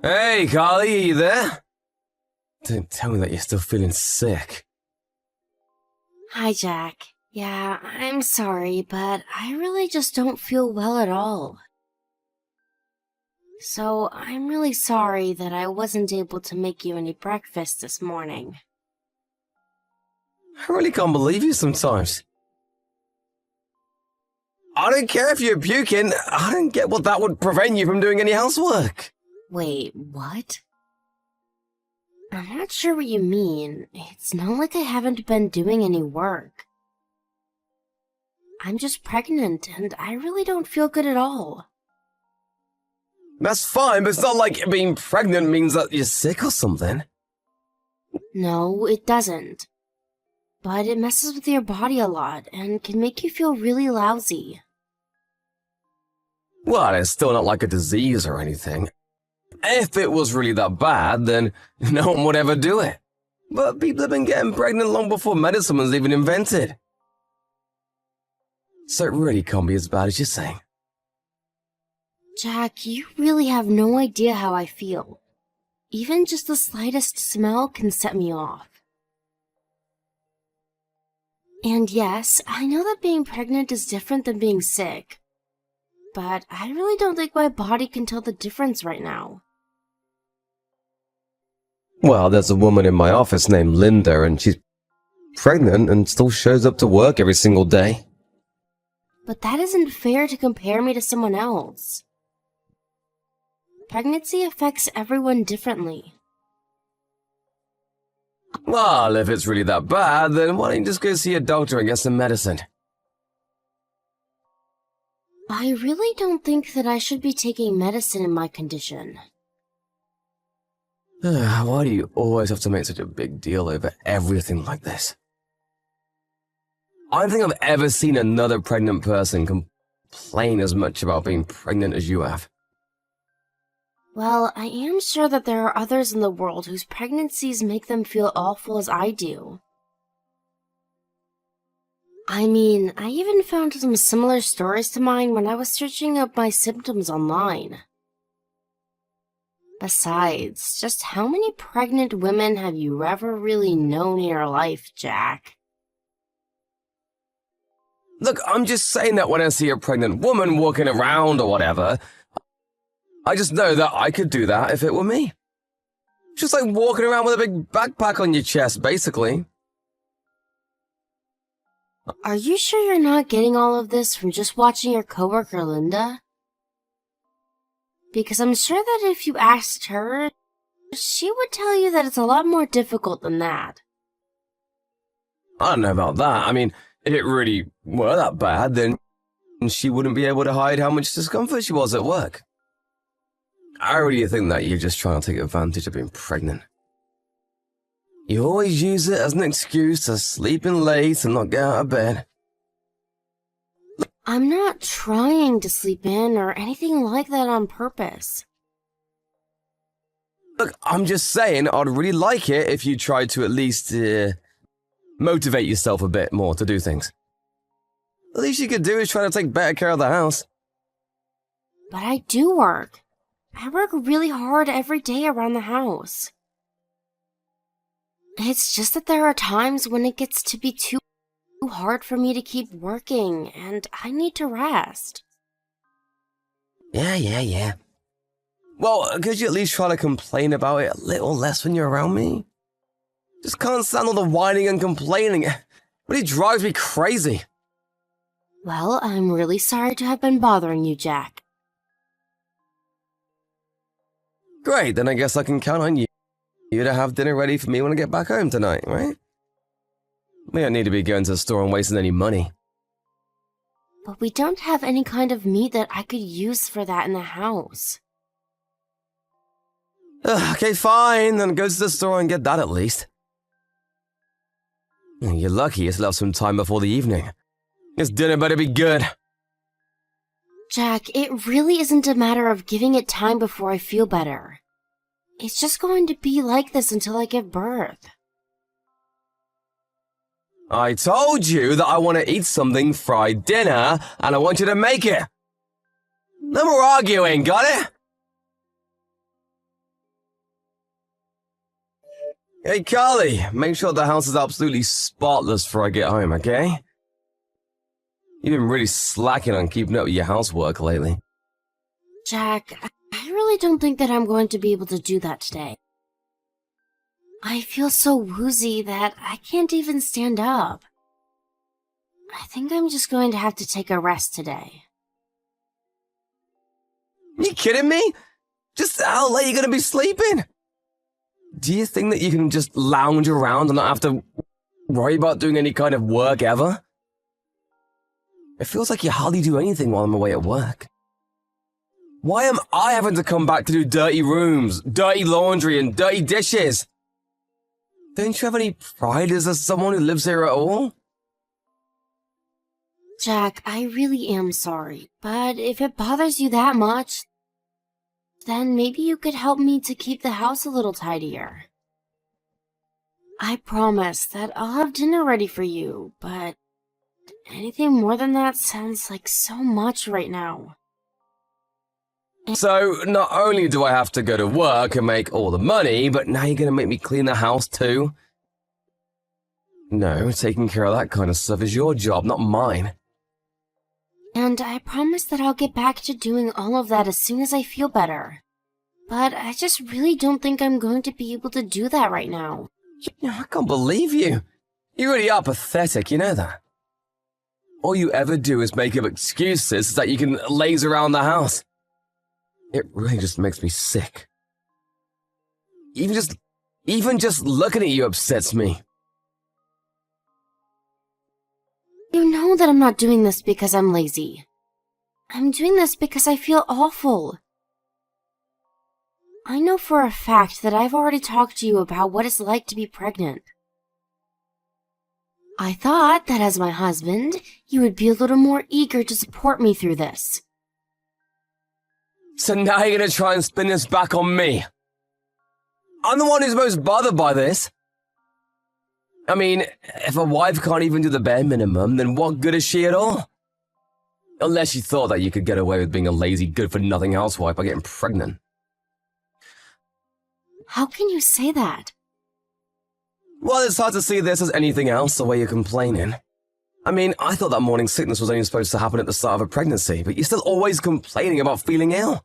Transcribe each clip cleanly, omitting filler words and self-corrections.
Hey, Carly, are you there? Don't tell me that you're still feeling sick. Hi, Jack. Yeah, I'm sorry, but I really just don't feel well at all. So I'm really sorry that I wasn't able to make you any breakfast this morning. I really can't believe you sometimes. I don't care if you're puking. I don't get what that would prevent you from doing any housework. Wait, what? I'm not sure what you mean. It's not like I haven't been doing any work. I'm just pregnant, and I really don't feel good at all. That's fine, but it's not like being pregnant means that you're sick or something. No, it doesn't. But it messes with your body a lot and can make you feel really lousy. Well, it's still not like a disease or anything. If it was really that bad, then no one would ever do it. But people have been getting pregnant long before medicine was even invented. So it really can't be as bad as you're saying. Jack, you really have no idea how I feel. Even just the slightest smell can set me off. And yes, I know that being pregnant is different than being sick. But I really don't think my body can tell the difference right now. Well, there's a woman in my office named Linda, and she's pregnant and still shows up to work every single day. But that isn't fair to compare me to someone else. Pregnancy affects everyone differently. Well, if it's really that bad, then why don't you just go see a doctor and get some medicine? I really don't think that I should be taking medicine in my condition. Why do you always have to make such a big deal over everything like this? I don't think I've ever seen another pregnant person complain as much about being pregnant as you have. Well, I am sure that there are others in the world whose pregnancies make them feel awful as I do. I mean, I even found some similar stories to mine when I was searching up my symptoms online. Besides, just how many pregnant women have you ever really known in your life, Jack? Look, I'm just saying that when I see a pregnant woman walking around or whatever, I just know that I could do that if it were me. Just like walking around with a big backpack on your chest, basically. Are you sure you're not getting all of this from just watching your coworker Linda? Because I'm sure that if you asked her, she would tell you that it's a lot more difficult than that. I don't know about that. I mean, if it really were that bad, then she wouldn't be able to hide how much discomfort she was at work. I really think that you're just trying to take advantage of being pregnant. You always use it as an excuse to sleep in late and not get out of bed. I'm not trying to sleep in or anything like that on purpose. Look, I'm just saying I'd really like it if you tried to at least motivate yourself a bit more to do things. The least you could do is try to take better care of the house. But I do work. I work really hard every day around the house. It's just that there are times when it gets to be too hard for me to keep working, and I need to rest. Yeah. Well, could you at least try to complain about it a little less when you're around me? Just can't stand all the whining and complaining. It really drives me crazy. Well, I'm really sorry to have been bothering you, Jack. Great, then I guess I can count on you to have dinner ready for me when I get back home tonight, right? We don't need to be going to the store and wasting any money. But we don't have any kind of meat that I could use for that in the house. Okay, fine, then go to the store and get that at least. You're lucky you still have some time before the evening. This dinner better be good. Jack, it really isn't a matter of giving it time before I feel better. It's just going to be like this until I give birth. I told you that I want to eat something fried dinner, and I want you to make it. No more arguing, got it? Hey, Carly, make sure the house is absolutely spotless before I get home, okay? You've been really slacking on keeping up with your housework lately. Jack, I really don't think that I'm going to be able to do that today. I feel so woozy that I can't even stand up. I think I'm just going to have to take a rest today. You kidding me? Just how late are you going to be sleeping? Do you think that you can just lounge around and not have to worry about doing any kind of work ever? It feels like you hardly do anything while I'm away at work. Why am I having to come back to do dirty rooms, dirty laundry, and dirty dishes? Don't you have any pride as someone who lives here at all? Jack, I really am sorry, but if it bothers you that much, then maybe you could help me to keep the house a little tidier. I promise that I'll have dinner ready for you, but anything more than that sounds like so much right now. So, not only do I have to go to work and make all the money, but now you're gonna make me clean the house too? No, taking care of that kind of stuff is your job, not mine. And I promise that I'll get back to doing all of that as soon as I feel better. But I just really don't think I'm going to be able to do that right now. I can't believe you. You really are pathetic, you know that? All you ever do is make up excuses so that you can laze around the house. It really just makes me sick. Even just looking at you upsets me. You know that I'm not doing this because I'm lazy. I'm doing this because I feel awful. I know for a fact that I've already talked to you about what it's like to be pregnant. I thought that as my husband, you would be a little more eager to support me through this. So now you're gonna try and spin this back on me. I'm the one who's most bothered by this. I mean, if a wife can't even do the bare minimum, then what good is she at all? Unless you thought that you could get away with being a lazy, good-for-nothing housewife by getting pregnant. How can you say that? Well, it's hard to see this as anything else, the way you're complaining. I mean, I thought that morning sickness was only supposed to happen at the start of a pregnancy, but you're still always complaining about feeling ill.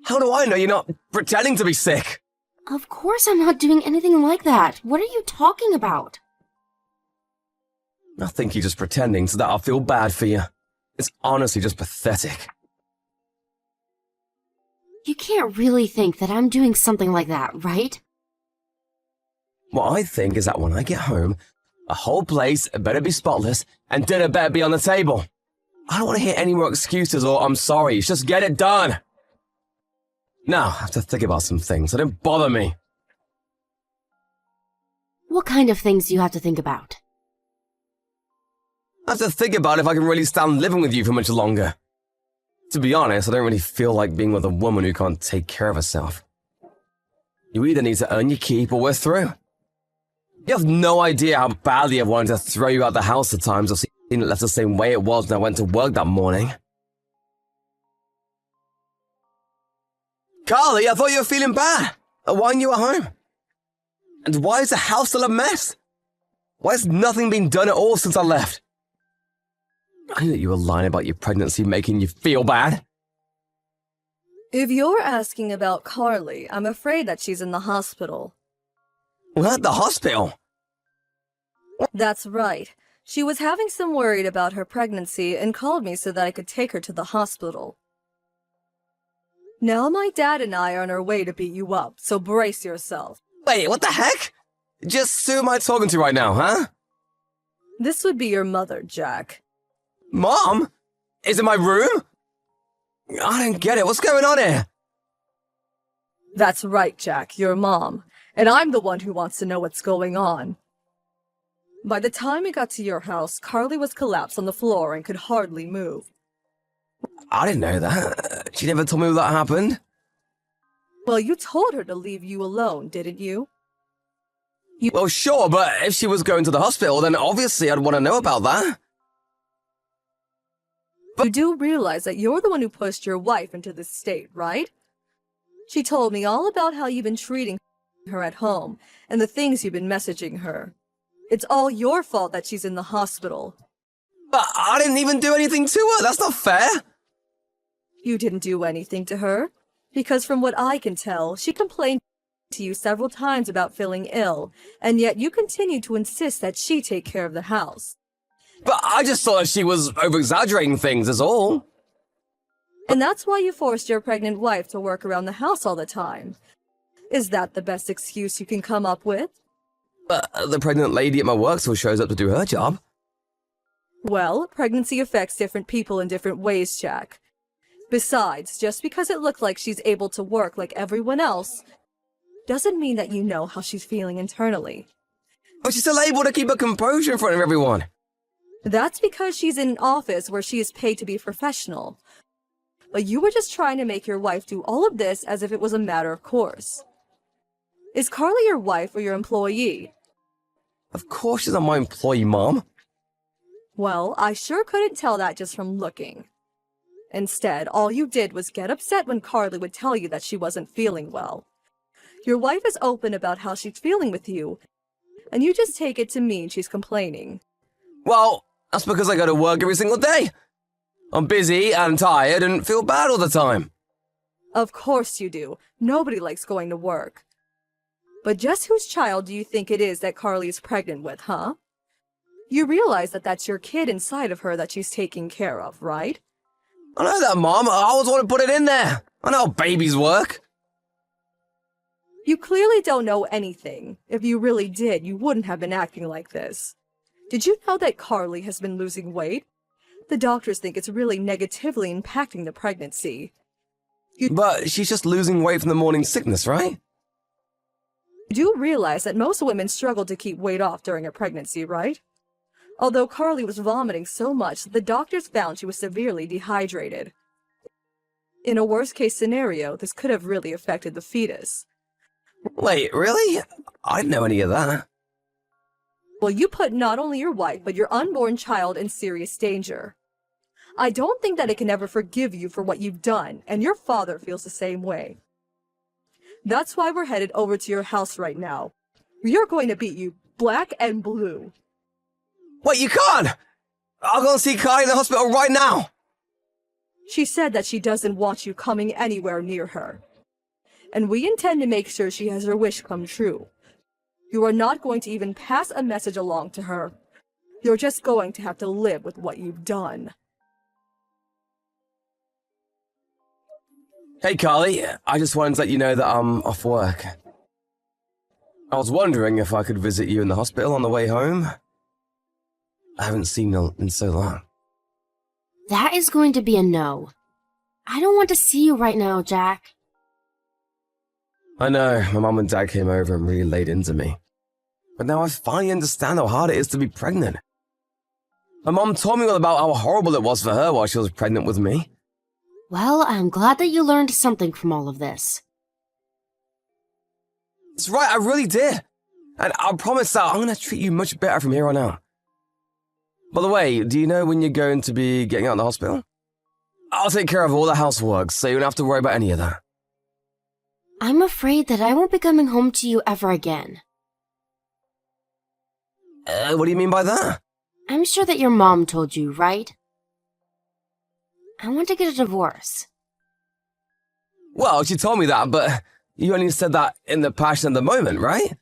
How do I know you're not pretending to be sick? Of course I'm not doing anything like that. What are you talking about? I think you're just pretending so that I'll feel bad for you. It's honestly just pathetic. You can't really think that I'm doing something like that, right? What I think is that when I get home, the whole place better be spotless and dinner better be on the table. I don't want to hear any more excuses or I'm sorry. Just get it done. Now, I have to think about some things, so don't bother me. What kind of things do you have to think about? I have to think about if I can really stand living with you for much longer. To be honest, I don't really feel like being with a woman who can't take care of herself. You either need to earn your keep or we're through. You have no idea how badly I've wanted to throw you out the house at times. I've seen it left the same way it was when I went to work that morning. Carly, I thought you were feeling bad. Why aren't you at home? And why is the house still a mess? Why has nothing been done at all since I left? I knew that you were lying about your pregnancy making you feel bad. If you're asking about Carly, I'm afraid that she's in the hospital. What? The hospital? That's right. She was having some worry about her pregnancy and called me so that I could take her to the hospital. Now my dad and I are on our way to beat you up, so brace yourself. Wait, what the heck? Just who am I talking to right now, huh? This would be your mother, Jack. Mom? Is it my room? I don't get it. What's going on here? That's right, Jack, your mom. And I'm the one who wants to know what's going on. By the time we got to your house, Carly was collapsed on the floor and could hardly move. I didn't know that. She never told me that happened. Well, you told her to leave you alone, didn't you? Well, sure, but if she was going to the hospital, then obviously I'd want to know about that. You do realize that you're the one who pushed your wife into this state, right? She told me all about how you've been treating her. her at home and the things you've been messaging her. It's all your fault that she's in the hospital. But I didn't even do anything to her. That's not fair. You didn't do anything to her? Because from what I can tell, she complained to you several times about feeling ill, and yet you continue to insist that she take care of the house. But I just thought she was over-exaggerating things, is all. And that's why you forced your pregnant wife to work around the house all the time. Is that the best excuse you can come up with? But the pregnant lady at my work still shows up to do her job. Well, pregnancy affects different people in different ways, Jack. Besides, just because it looks like she's able to work like everyone else, doesn't mean that you know how she's feeling internally. But she's still able to keep her composure in front of everyone. That's because she's in an office where she is paid to be professional. But you were just trying to make your wife do all of this as if it was a matter of course. Is Carly your wife or your employee? Of course she's not my employee, Mom. Well, I sure couldn't tell that just from looking. Instead, all you did was get upset when Carly would tell you that she wasn't feeling well. Your wife is open about how she's feeling with you, and you just take it to mean she's complaining. Well, that's because I go to work every single day. I'm busy and tired and feel bad all the time. Of course you do. Nobody likes going to work. But just whose child do you think it is that Carly is pregnant with, huh? You realize that that's your kid inside of her that she's taking care of, right? I know that, Mom. I always want to put it in there. I know how babies work. You clearly don't know anything. If you really did, you wouldn't have been acting like this. Did you know that Carly has been losing weight? The doctors think it's really negatively impacting the pregnancy. But she's just losing weight from the morning sickness, right? You do realize that most women struggle to keep weight off during a pregnancy, right? Although Carly was vomiting so much that the doctors found she was severely dehydrated. In a worst-case scenario, this could have really affected the fetus. Wait, really? I didn't know any of that. Well, you put not only your wife, but your unborn child in serious danger. I don't think that it can ever forgive you for what you've done, and your father feels the same way. That's why we're headed over to your house right now. We are going to beat you black and blue. Wait, you can't! I'll go and see Carly in the hospital right now! She said that she doesn't want you coming anywhere near her. And we intend to make sure she has her wish come true. You are not going to even pass a message along to her. You're just going to have to live with what you've done. Hey, Carly. I just wanted to let you know that I'm off work. I was wondering if I could visit you in the hospital on the way home. I haven't seen you in so long. That is going to be a no. I don't want to see you right now, Jack. I know, my mum and dad came over and really laid into me. But now I finally understand how hard it is to be pregnant. My mum told me all about how horrible it was for her while she was pregnant with me. Well, I'm glad that you learned something from all of this. That's right, I really did. And I promise that I'm going to treat you much better from here on out. By the way, do you know when you're going to be getting out of the hospital? I'll take care of all the housework, so you don't have to worry about any of that. I'm afraid that I won't be coming home to you ever again. What do you mean by that? I'm sure that your mom told you, right? I want to get a divorce. Well, she told me that, but you only said that in the passion of the moment, right?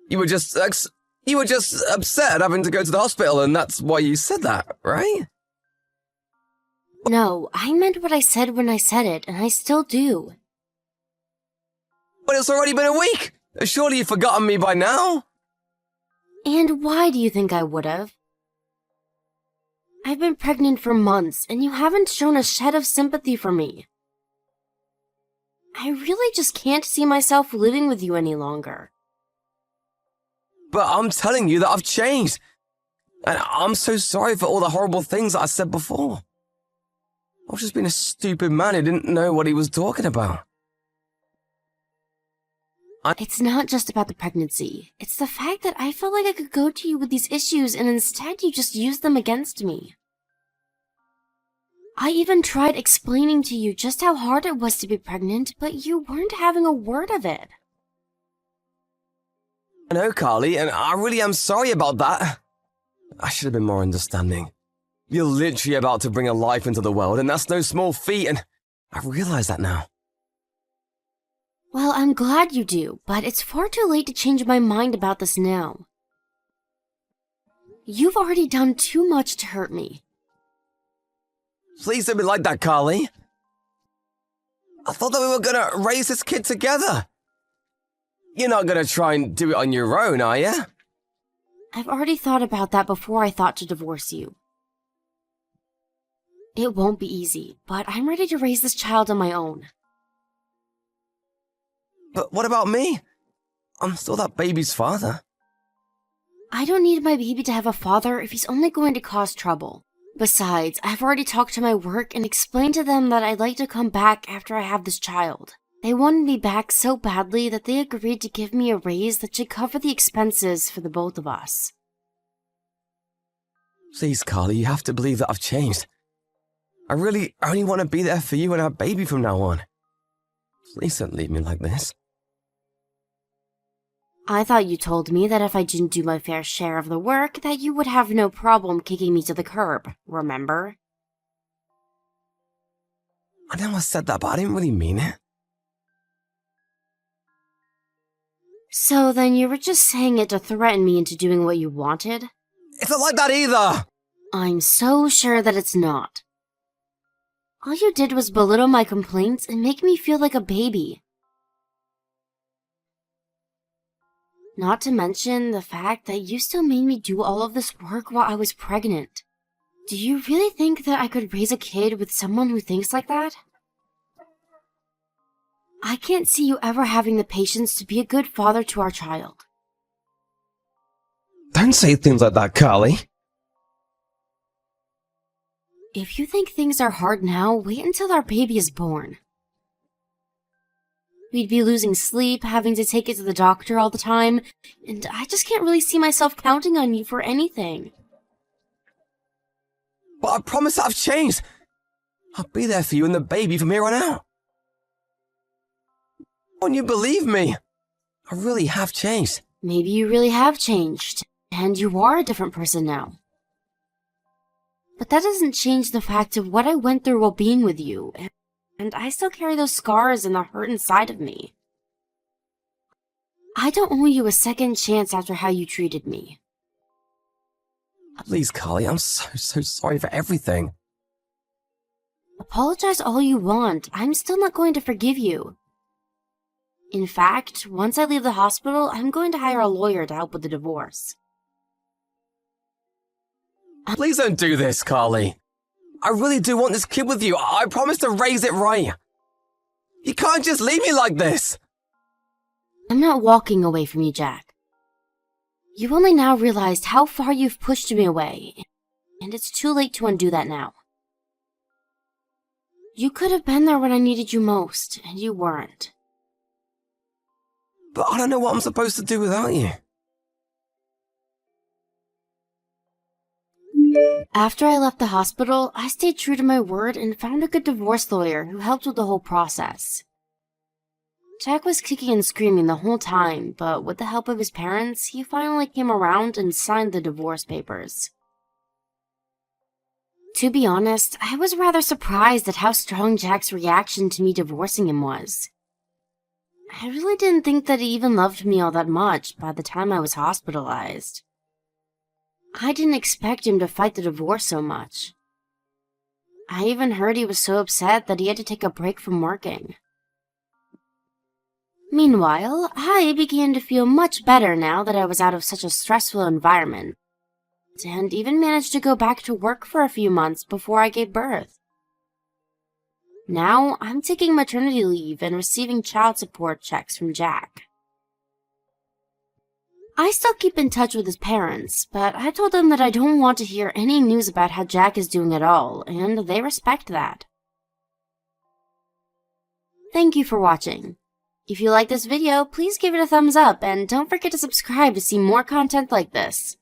You were just upset having to go to the hospital, and that's why you said that, right? No, I meant what I said when I said it, and I still do. But it's already been a week! Surely you've forgotten me by now? And why do you think I would have? I've been pregnant for months, and you haven't shown a shed of sympathy for me. I really just can't see myself living with you any longer. But I'm telling you that I've changed. And I'm so sorry for all the horrible things that I said before. I was just being a stupid man who didn't know what he was talking about. It's not just about the pregnancy. It's the fact that I felt like I could go to you with these issues and instead you just used them against me. I even tried explaining to you just how hard it was to be pregnant, but you weren't having a word of it. I know, Carly, and I really am sorry about that. I should have been more understanding. You're literally about to bring a life into the world, and that's no small feat, and I realize that now. Well, I'm glad you do, but it's far too late to change my mind about this now. You've already done too much to hurt me. Please don't be like that, Carly. I thought that we were gonna raise this kid together. You're not gonna try and do it on your own, are you? I've already thought about that before I thought to divorce you. It won't be easy, but I'm ready to raise this child on my own. But what about me? I'm still that baby's father. I don't need my baby to have a father if he's only going to cause trouble. Besides, I've already talked to my work and explained to them that I'd like to come back after I have this child. They wanted me back so badly that they agreed to give me a raise that should cover the expenses for the both of us. Please, Carly, you have to believe that I've changed. I really only want to be there for you and our baby from now on. Please don't leave me like this. I thought you told me that if I didn't do my fair share of the work, that you would have no problem kicking me to the curb, remember? I know I said that, but I didn't really mean it. So then you were just saying it to threaten me into doing what you wanted? It's not like that either! I'm so sure that it's not. All you did was belittle my complaints and make me feel like a baby. Not to mention the fact that you still made me do all of this work while I was pregnant. Do you really think that I could raise a kid with someone who thinks like that? I can't see you ever having the patience to be a good father to our child. Don't say things like that, Carly. If you think things are hard now, wait until our baby is born. We'd be losing sleep, having to take it to the doctor all the time, and I just can't really see myself counting on you for anything. But I promise that I've changed. I'll be there for you and the baby from here on out. Won't you believe me? I really have changed. Maybe you really have changed, and you are a different person now. But that doesn't change the fact of what I went through while being with you, and I still carry those scars and the hurt inside of me. I don't owe you a second chance after how you treated me. Please, Carly, I'm so sorry for everything. Apologize all you want, I'm still not going to forgive you. In fact, once I leave the hospital, I'm going to hire a lawyer to help with the divorce. Please don't do this, Carly. I really do want this kid with you. I promise to raise it right. You can't just leave me like this. I'm not walking away from you, Jack. You've only now realized how far you've pushed me away, and it's too late to undo that now. You could have been there when I needed you most, and you weren't. But I don't know what I'm supposed to do without you. After I left the hospital, I stayed true to my word and found a good divorce lawyer who helped with the whole process. Jack was kicking and screaming the whole time, but with the help of his parents, he finally came around and signed the divorce papers. To be honest, I was rather surprised at how strong Jack's reaction to me divorcing him was. I really didn't think that he even loved me all that much by the time I was hospitalized. I didn't expect him to fight the divorce so much. I even heard he was so upset that he had to take a break from working. Meanwhile, I began to feel much better now that I was out of such a stressful environment, and even managed to go back to work for a few months before I gave birth. Now, I'm taking maternity leave and receiving child support checks from Jack. I still keep in touch with his parents, but I told them that I don't want to hear any news about how Jack is doing at all, and they respect that. Thank you for watching. If you like this video, please give it a thumbs up, and don't forget to subscribe to see more content like this.